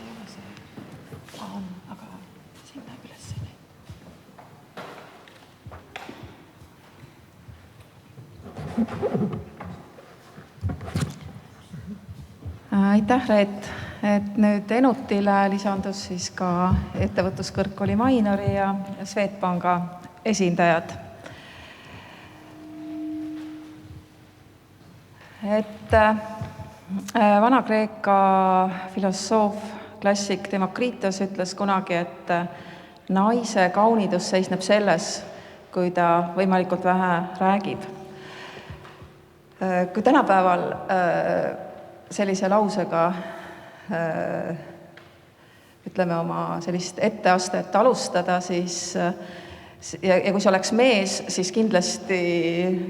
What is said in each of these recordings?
ei ole see. On, aga siin näeb üles nii. Aitäh, Reet. Et nüüd Enutile lisandus siis ka ettevõtluskõrgkooli Mainori ja Swedbanka esindajad. Et Vana-Kreeka filosoof, klassik Demokritos ütles kunagi, et naise kaunidus seisneb selles, kui ta võimalikult vähe räägib. Kui tänapäeval sellise lausega ütleme oma sellist etteastet alustada, siis ja kui see oleks mees, siis kindlasti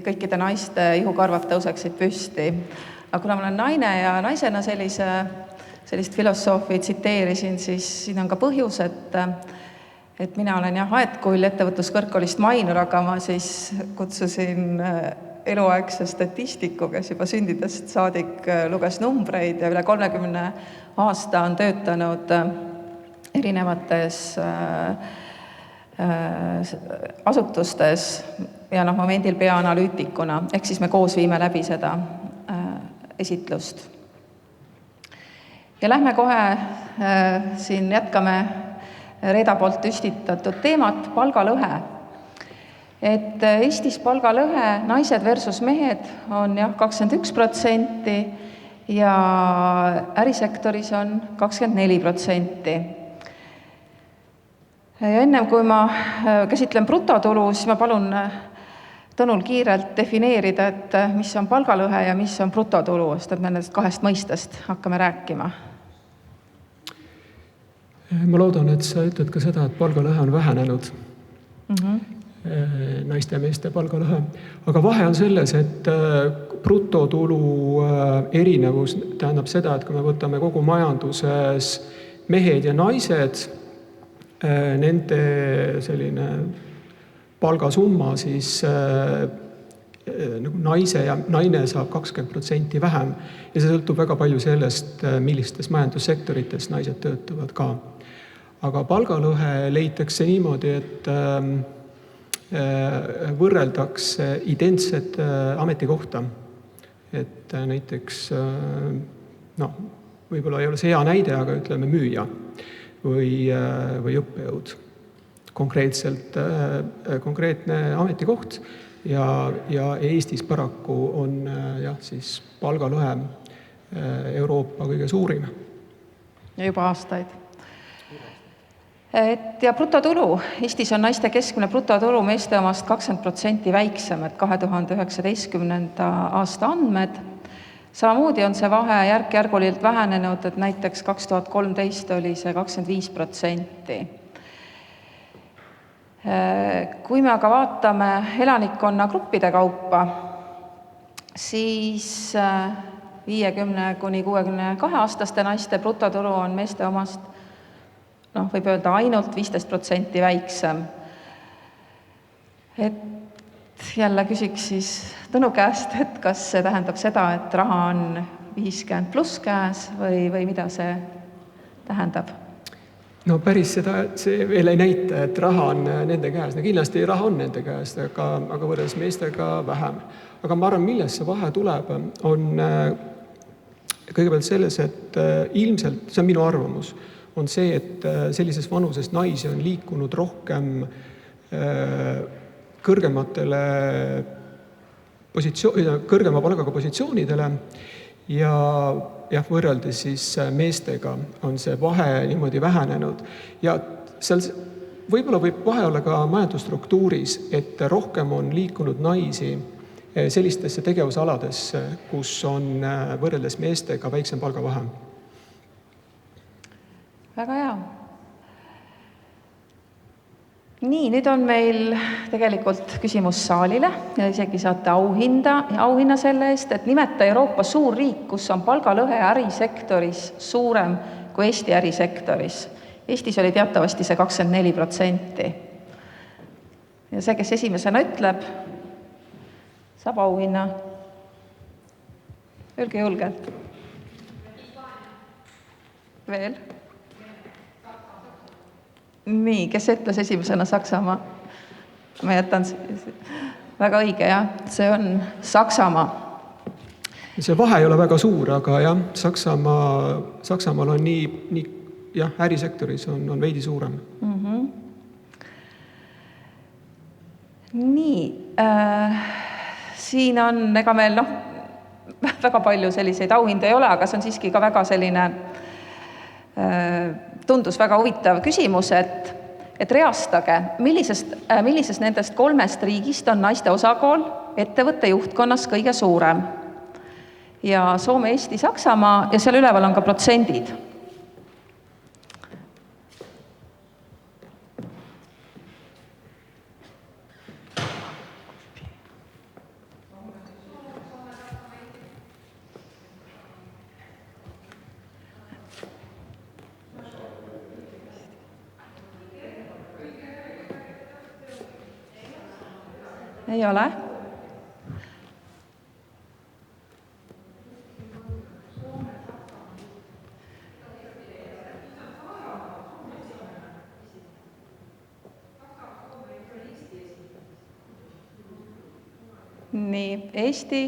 kõikide naiste ihukarvad tõuseksid püsti. Aga kuna ma olen naine ja naisena sellist filosoofi tsiteerisin, siis siin on ka põhjus, et mina olen Aetkull ettevõtluskõrgkoolist Mainor, aga ma siis kutsusin eluaegse statistiku, kes juba sündidest saadik luges numbreid ja üle 30 aasta on töötanud erinevates asutustes ja momendil peaanalüütikuna, ehk siis me koos viime läbi seda esitlust. Ja lähme kohe siin jätkame Reeda poolt üstitatud teemat, palgalõhe. Et Eestis palgalõhe naised versus mehed on 21% ja ärisektoris on 24%. Ja ennem kui ma käsitlen brutotulu, siis ma palun Tõnul kiirelt defineerida, et mis on palgalõhe ja mis on brutotulu, sest et me nendest kahest mõistest hakkame rääkima. Ma loodan, et sa ütled ka seda, et palgalõhe on vähenenud. Naiste ja meeste palgalõhe. Aga vahe on selles, et brutotulu erinevus tähendab seda, et kui me võtame kogu majanduses mehed ja naised, nende selline palgasumma, siis naine saab 20% vähem ja see sõltub väga palju sellest, millistes majandussektorites naised töötavad ka. Aga palgalõhe leitakse niimoodi, et võrreldakse identset ametikohta. Et näiteks, võib-olla ei ole see hea näide, aga ütleme müüja või õppejõud. Konkreetne ametikoht ja Eestis paraku on siis palgalõhe Euroopa kõige suurim. Ja juba aastaid. Ja brutotulu. Eestis on naiste keskmine brutotulu meeste omast 20% väiksem, et 2019. aasta andmed. Samamoodi on see vahe järk-järguliselt vähenenud, et näiteks 2013 oli see 25%. Kui me aga vaatame elanikkonnagruppide kaupa, siis 50–62 naiste brutotulu on meeste omast võib öelda ainult 15% väiksem. Et jälle küsiks siis Tõnu käest, et kas see tähendab seda, et raha on 50 pluss käes või mida see tähendab? No päris seda see veel ei näita, et raha on nende käes. Kindlasti raha on nende käes, aga võrreldes meestega vähem. Aga ma arvan, millest see vahe tuleb, on kõigepealt selles, et ilmselt, see on minu arvamus, on see, et sellises vanuses naisi on liikunud rohkem kõrgema palgaga positsioonidele ja võrreldes siis meestega on see vahe niimoodi vähenenud. Ja seal võib-olla võib vahe olla ka majandusstruktuuris, et rohkem on liikunud naisi sellistesse tegevusaladesse, kus on võrreldes meestega väiksem palgavahe. Väga hea. Nii, nüüd on meil tegelikult küsimus saalile ja isegi saate auhinna selle eest, et nimeta Euroopa suur riik, kus on palgalõhe ärisektoris suurem kui Eesti ärisektoris. Eestis oli teatavasti see 24%. Ja see, kes esimesena ütleb, saab auhinna. Öelge julgelt. Veel? Nii, kes ütles esimesena Saksamaa? Ma jätan väga õige, jah. See on Saksamaa. See vahe ei ole väga suur, aga jah, Saksamaal on nii jah, ärisektoris on veidi suurem. Nii, siin on, ega meil väga palju selliseid auhindu ei ole, aga see on siiski ka väga selline, tundus väga huvitav küsimus, et reastage, millisest nendest 3 riigist on naiste osakaal ettevõtte juhtkonnas kõige suurem? Ja Soome, Eesti, Saksamaa ja seal üleval on ka protsendid. Ei ole? Nii, Eesti.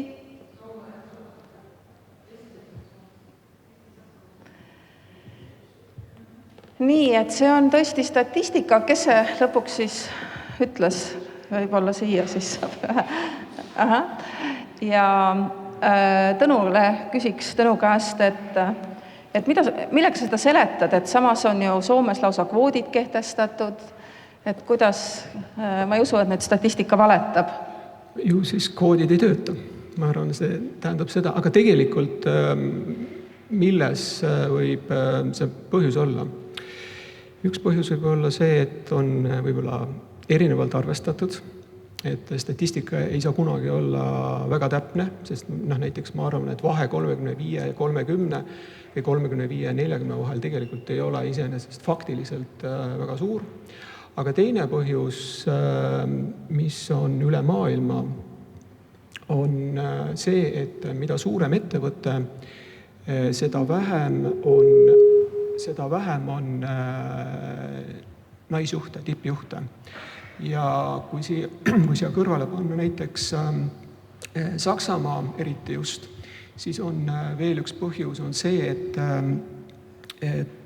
Nii, et see on tõesti statistika, kes see lõpuks siis ütles, võib-olla siia siis saab. Aha. Ja Tõnule küsiks Tõnu käest, et millega seda seletad, et samas on ju Soomes lausa kvoodid kehtestatud, et kuidas, ma ei usu, et nüüd statistika valetab. Ju siis kvoodid ei tööta, ma arvan, see tähendab seda, aga tegelikult milles võib see põhjus olla? Üks põhjus võib olla see, et on võib-olla erinevalt arvestatud, et statistika ei saa kunagi olla väga täpne, sest näiteks ma arvan, et vahe 35 ja 30 või 35 ja 40 vahel tegelikult ei ole iseenesest faktiliselt väga suur. Aga teine põhjus, mis on üle maailma, on see, et mida suurem ettevõte, seda vähem on naisjuhte, tippjuhte. Ja kui siia kõrvale panna näiteks Saksamaa eriti just, siis on veel üks põhjus, on see, et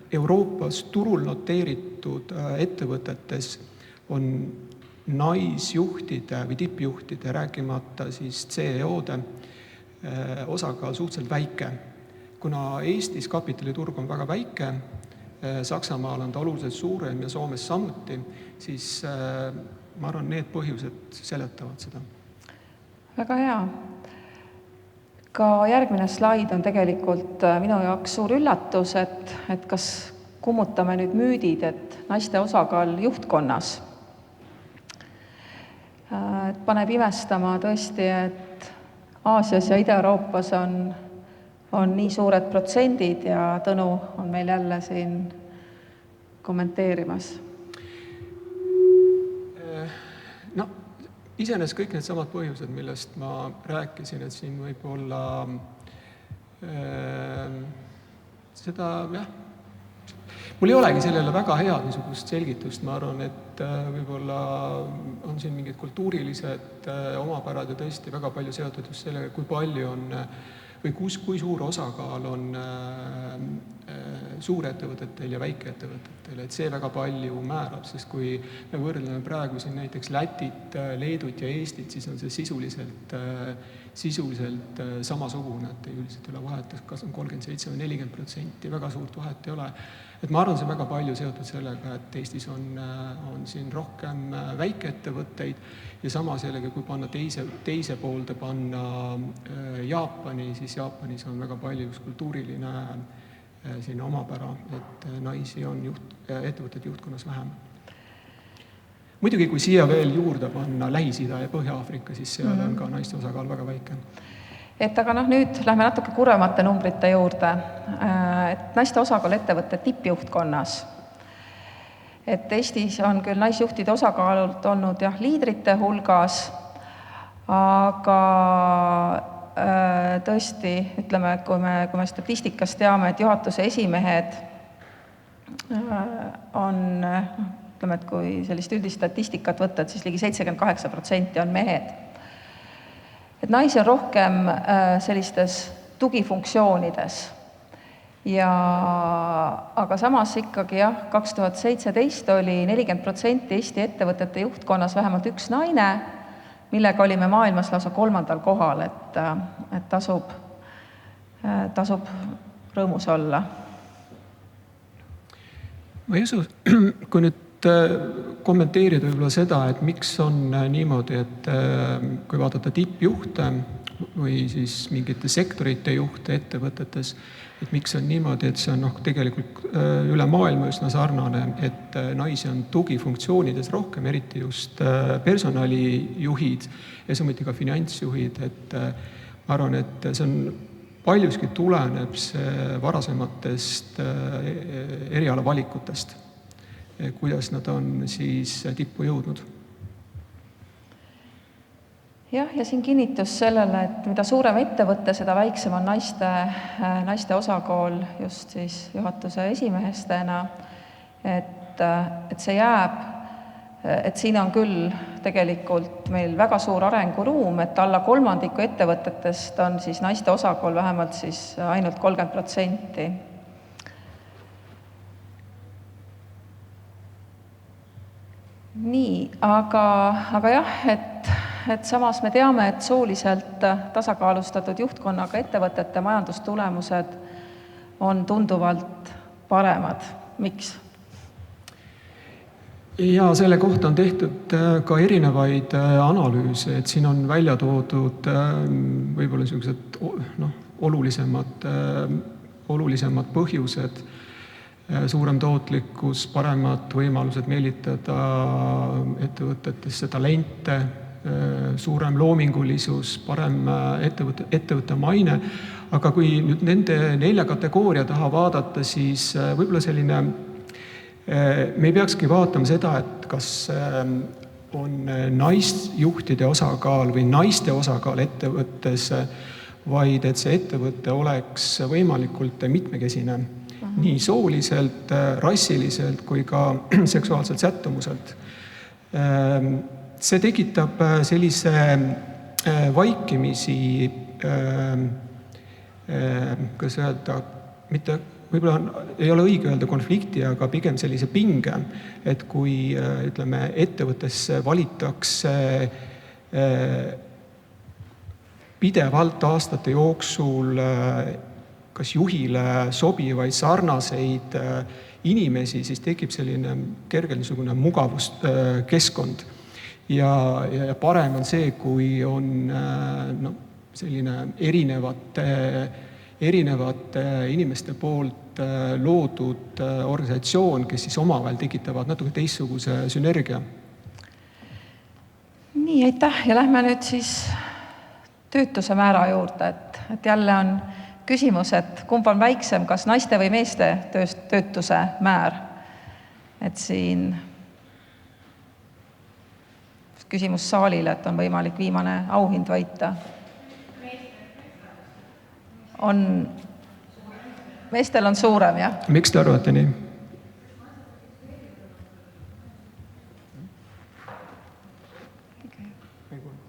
Euroopas turul noteeritud ettevõtetes on naisjuhtide või tippjuhtide, rääkimata siis CEO-de osakaal suhteliselt väike. Kuna Eestis kapitaliturg on väga väike, Saksamaal on ta oluliselt suurem ja Soomes samuti, siis ma arvan, need põhjused seletavad seda. Väga hea. Ka järgmine slaid on tegelikult minu jaoks suur üllatus, et kas kummutame nüüd müüdid, et naiste osakaal juhtkonnas. Et paneb imestama tõesti, et Aasias ja Ida-Euroopas on nii suured protsendid ja Tõnu on meil jälle siin kommenteerimas. Iseenesest kõik need samad põhjused, millest ma rääkisin, et siin võib olla seda, jah, mul ei olegi sellele väga head niisugust selgitust, ma arvan, et võib-olla on siin mingid kultuurilised omapärad ja tõesti väga palju seotud just sellega, kui palju on või kui suur osakaal on suurettevõtetel ja väikeettevõtetel, et see väga palju määrab, sest kui me võrdleme praegu siin näiteks Lätit, Leedut ja Eestit, siis on see sisuliselt samasugune, et üldiselt üle vahet, kas on 37 või 40%, väga suurt vahet ei ole. Et ma arvan, see väga palju seotud sellega, et Eestis on siin rohkem väikeettevõtteid ja samas jällegi, kui panna teise poolde panna Jaapani, siis Jaapanis on väga palju üks kultuuriline siin omapära, et naisi on ettevõtted juhtkonnas vähem. Muidugi, kui siia veel juurde panna Lähis-Ida ja Põhja-Aafrika, siis seal on ka naiste osakaal väga väike. Et aga nüüd lähme natuke kurvemate numbrite juurde, et naiste osakaal ettevõtte tippjuhtkonnas. Et Eestis on küll naisjuhtide osakaalult olnud liidrite hulgas, aga tõesti, ütleme, et kui me statistikast teame, et juhatuse esimehed on ütleme, et kui sellist üldist statistikat võtta, et siis ligi 78% on mehed. Et naisi on rohkem sellistes tugifunktsioonides. Aga samas ikkagi 2017 oli 40% Eesti ettevõtete juhtkonnas vähemalt üks naine, millega olime maailmas lausa 3. kohal, et tasub rõõmus olla. Ma ei usu, kui nüüd kommenteerida võib-olla seda, et miks on niimoodi, et kui vaadata tippjuhte või siis mingite sektorite juhte ettevõtetes, et miks on niimoodi, et see on tegelikult üle maailma üsna sarnane, et naisi on tugifunktsioonides rohkem, eriti just personalijuhid ja samuti ka finantsjuhid, et ma arvan, et see on paljuski tuleneb see varasematest erialavalikutest, kuidas nad on siis tippu jõudnud. Jah, ja siin kinnitus sellele, et mida suurem ettevõte, seda väiksem on naiste osakaal just siis juhatuse esimehestena, et see jääb, et siin on küll tegelikult meil väga suur arenguruum, et alla 3% ettevõtetest on siis naiste osakaal vähemalt siis ainult 30%. Nii, aga jah, et samas me teame, et sooliselt tasakaalustatud juhtkonnaga ettevõtete majandustulemused on tunduvalt paremad. Miks? Ja selle kohta on tehtud ka erinevaid analüüse, et siin on välja toodud võib-olla niisugused olulisemad põhjused, suurem tootlikkus, paremad võimalused meelitada ettevõtetesse talente, suurem loomingulisus, parem ettevõtte maine, aga kui nüüd nende 4 kategooria taha vaadata, siis võib-olla selline, me ei peakski vaatama seda, et kas on naisjuhtide osakaal või naiste osakaal ettevõttes, vaid et see ettevõte oleks võimalikult mitmekesine, nii sooliselt, rassiliselt kui ka seksuaalselt sättumuselt. See tekitab sellise vaikimisi, kuidas öelda, mitte, võib-olla ei ole õige öelda konflikti, aga pigem sellise pinge, et kui ütleme, ettevõttesse valitakse pidevalt aastate jooksul kas juhile sobivaid sarnaseid inimesi, siis tekib selline kergelt niisugune mugavuskeskkond. Ja parem on see, kui on selline erinevate inimeste poolt loodud organisatsioon, kes siis omavahel tekitavad natuke teistsuguse sünergia. Nii, aitäh. Ja lähme nüüd siis töötuse määra juurde, et jälle on küsimus, et kumb on väiksem, kas naiste või meeste töötuse määr. Et siin küsimus saalile, et on võimalik viimane auhind võita. Meestel on suurem, jah. Miks te arvate nii?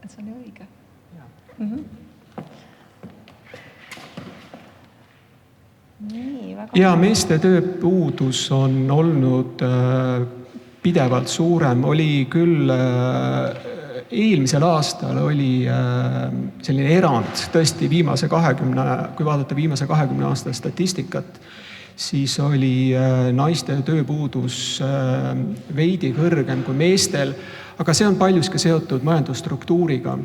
Et see on ju õige. Ja meeste tööpuudus on olnud pidevalt suurem, oli küll eelmisel aastal oli selline erand, tõesti kui vaadata viimase 20 aasta statistikat, siis oli naiste tööpuudus veidi kõrgem kui meestel, aga see on paljuski seotud majandusstruktuuriga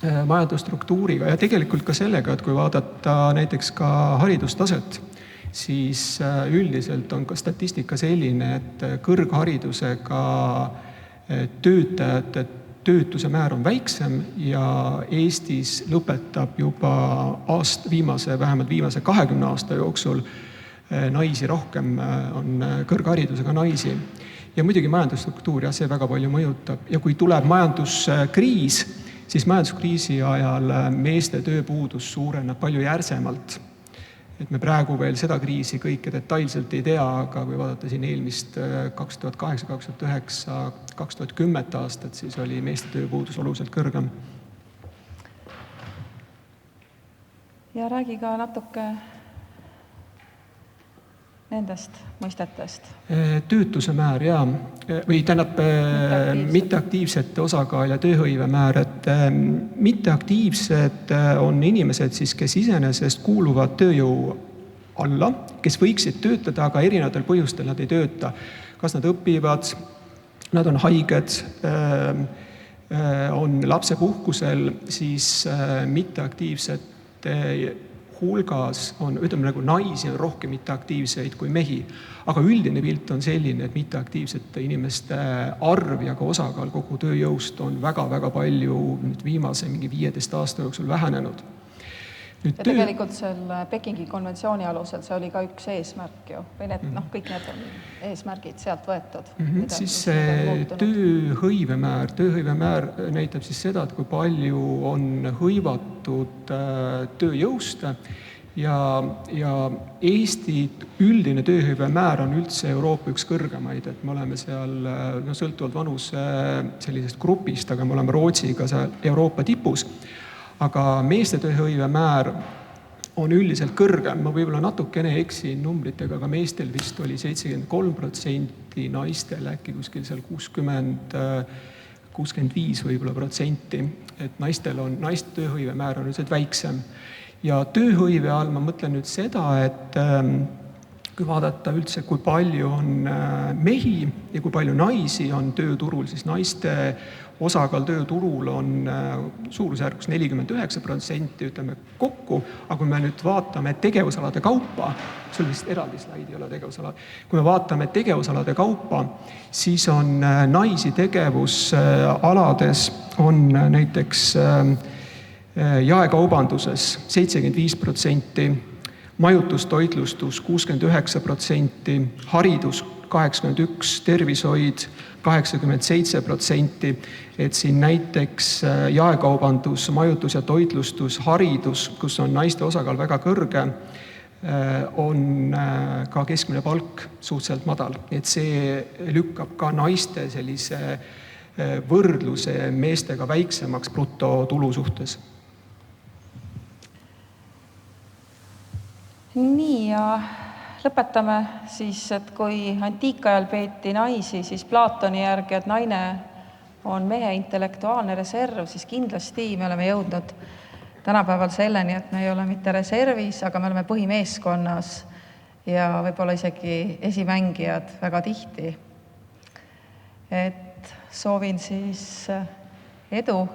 ja tegelikult ka sellega, et kui vaadata näiteks ka haridustaset, siis üldiselt on ka statistika selline, et kõrgharidusega töötajate töötuse määr on väiksem ja Eestis lõpetab juba vähemalt viimase 20 aasta jooksul naisi rohkem, on kõrgharidusega naisi. Ja muidugi majandusstruktuur, see väga palju mõjutab. Ja kui tuleb majanduskriis, siis majanduskriisi ajal meeste tööpuudus suureneb palju järsemalt. et me praegu veel seda kriisi kõike detailselt ei tea, aga kui vaadata siin eelmist 2008, 2009, 2010 aastat, siis oli meeste tööpuudus oluliselt kõrgem. Ja räägi ka natuke nendest mõistetest. Töötuse määr, jaa. Või tähendab mitteaktiivsete osakaal ja tööhõive määr, et mitteaktiivsed on inimesed siis, kes iseenesest kuuluvad tööjõu alla, kes võiksid töötada, aga erinevatel põhjustel nad ei tööta. Kas nad õpivad, nad on haiged, on lapsepuhkusel, siis mitteaktiivsete hulgas on, ütleme nagu naisi on rohkem mitteaktiivseid kui mehi. Aga üldine pilt on selline, et mitteaktiivsete inimeste arv ja ka osakaal kogu tööjõust on väga-väga palju nüüd viimase mingi 15 aasta jooksul vähenenud. Ja tegelikult selle Pekingi konventsiooni alusel see oli ka üks eesmärk ju, või need, kõik need on eesmärgid sealt võetud. Siis tööhõive määr näitab siis seda, et kui palju on hõivatud tööjõust ja Eesti üldine tööhõive määr on üldse Euroopa üks kõrgemaid, et me oleme seal sõltuvalt vanuse sellisest grupist, aga me oleme Rootsiga seal Euroopa tipus. Aga meeste tööhõive määr on üldiselt kõrgem. Ma võib-olla natukene eksin numbritega, aga meestel vist oli 73%, naistel äkki kuskil seal 65 võib-olla protsenti, et naiste tööhõive määr on üldiselt väiksem. Ja tööhõive all ma mõtlen nüüd seda, et kui vaadata üldse, kui palju on mehi ja kui palju naisi on tööturul, siis naiste osakaal tööturul on suurusjärgus 49%, ütleme kokku, aga kui me nüüd vaatame tegevusalade kaupa, sul vist eraldi slaidi ei ole tegevusala, kui me vaatame tegevusalade kaupa, siis on naisi tegevusalades on näiteks jaekaubanduses 75%, majutustoitlustus 69%, haridus 81%, tervishoid 87%, et siin näiteks jaekaubandus, majutus ja toitlustus, haridus, kus on naiste osakaal väga kõrge, on ka keskmine palk suhteliselt madal. Et see lükkab ka naiste sellise võrdluse meestega väiksemaks brutotulu suhtes. Nii, ja lõpetame siis, et kui antiikajal peeti naisi, siis Platoni järgi, et naine on mehe intellektuaalne reserv, siis kindlasti me oleme jõudnud tänapäeval selleni, et me ei ole mitte reservis, aga me oleme põhimeeskonnas ja võib-olla isegi esimängijad väga tihti. Et soovin siis edu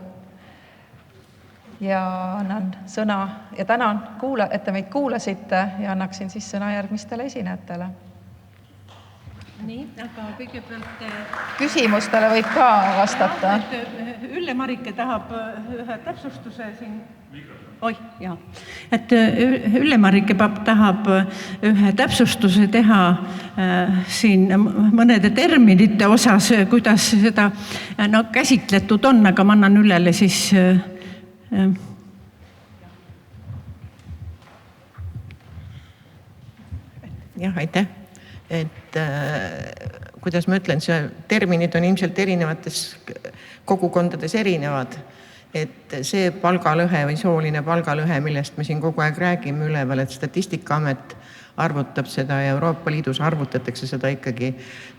ja annan sõna ja tänan, et te meid kuulasite ja annaksin siis sõna järgmistele esinejatele. Nii, aga kõigepealt küsimustele võib ka vastata. Ülle-Marike tahab ühe täpsustuse siin. Et Ülle-Marike tahab ühe täpsustuse teha siin mõnede terminite osas, kuidas seda käsitletud on, aga ma annan Üllele siis jah, aitäh. Et kuidas ma ütlen, see terminid on ilmselt erinevates kogukondades erinevad. Et see palgalõhe või sooline palgalõhe, millest me siin kogu aeg räägime üleval, et Statistikaamet arvutab seda ja Euroopa Liidus arvutatakse seda ikkagi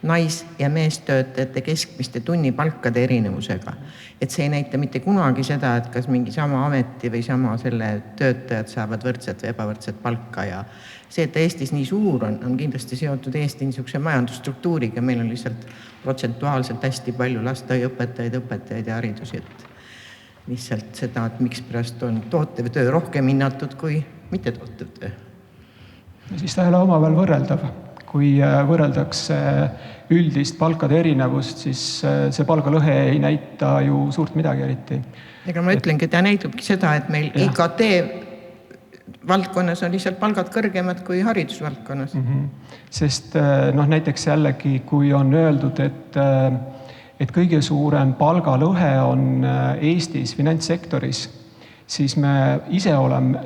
nais- ja meestöötajate keskmiste tunnipalkade erinevusega. Et see ei näita mitte kunagi seda, et kas mingi sama ameti või sama selle töötajad saavad võrdset või ebavõrdset palka. Ja see, et Eestis nii suur on kindlasti seotud Eesti niisuguse majandusstruktuuriga. Meil on lihtsalt protsentuaalselt hästi palju lasteaiaõpetajaid ja haridusi. Et lihtsalt seda, et miks pärast on tootev töö rohkem hinnatud kui mitte tootev töö. Siis ta ei ole omavahel võrreldav. Kui võrreldakse üldist palkade erinevust, siis see palgalõhe ei näita ju suurt midagi eriti. Ega ma ütlengi, et ta näitabki seda, et meil IKT valdkonnas on lihtsalt palgad kõrgemad kui haridusvaldkonnas. Sest näiteks jällegi, kui on öeldud, et kõige suurem palgalõhe on Eestis finantssektoris siis me ise oleme,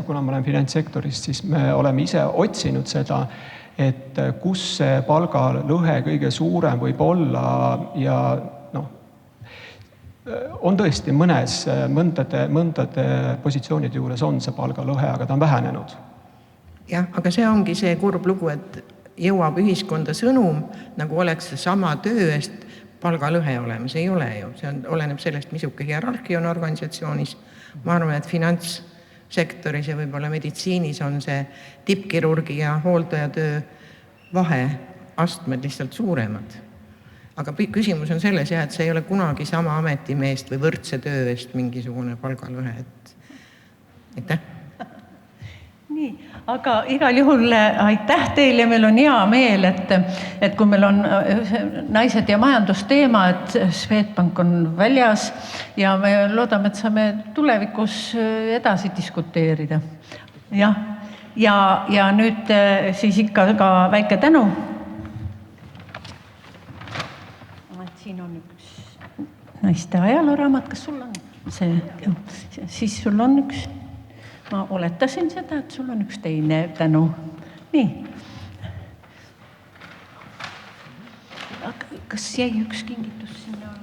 kuna ma olen finantssektorist, siis me oleme ise otsinud seda, et kus see palgalõhe kõige suurem võib olla ja on tõesti mõndade positsioonide juures on see palgalõhe, aga ta on vähenenud. Jah, aga see ongi see kurb lugu, et jõuab ühiskonda sõnum, nagu oleks see sama töö eest palgalõhe olemas. Ei ole ju. See oleneb sellest, misuke hierarhia on organisatsioonis. Ma arvan, et finantssektoris ja võib-olla meditsiinis on see tippkirurgi ja hooldajatöö vaheastmed lihtsalt suuremad. Aga küsimus on selles, et see ei ole kunagi sama ametimeest või võrdse töö eest mingisugune palgalõhe. Aitäh! Nii, aga igal juhul aitäh teile, meil on hea meel, et kui meil on naised ja majandusteema, et Swedbank on väljas ja me loodame, et saame tulevikus edasi diskuteerida. Ja nüüd siis ikka ka väike tänu. Siin on üks naiste ajalooraamat, kas sul on see? Siis sul on üks. Ma oletasin seda, et sul on üks teine tänu. Nii. Kas jäi üks kingitus sinna?